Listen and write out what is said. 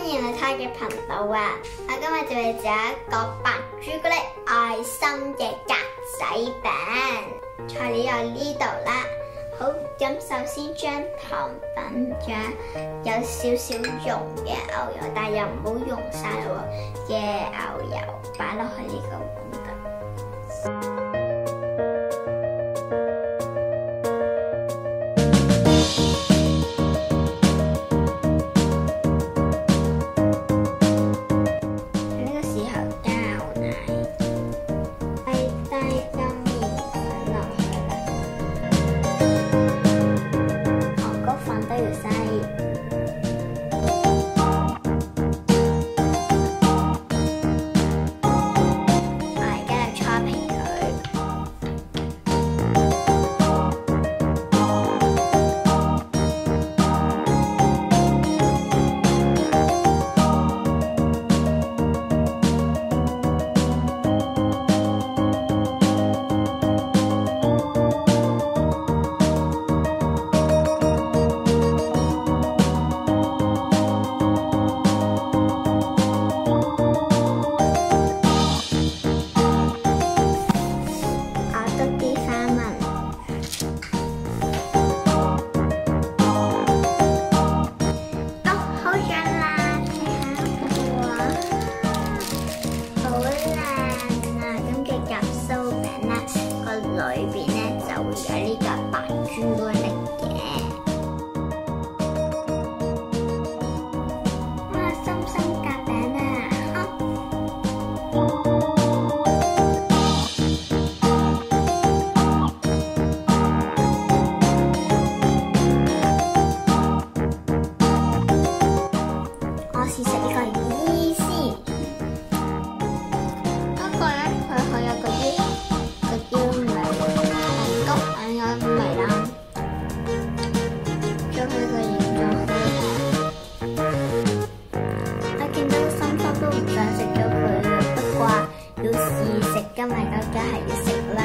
迎嚟他嘅頻道啊！我今日就嚟整一個白朱古力愛心嘅格仔餅，材料有呢度啦。好，咁首先將糖粉將有少少溶嘅牛油，但又唔好溶晒喎嘅牛油擺落去呢個碗度。裏邊咧就會有呢個白朱古力嘅，哇！深深夾餅啊！我試食呢個意先，不過咧佢好有嗰啲。要試食㗎嘛，究竟係要食啦。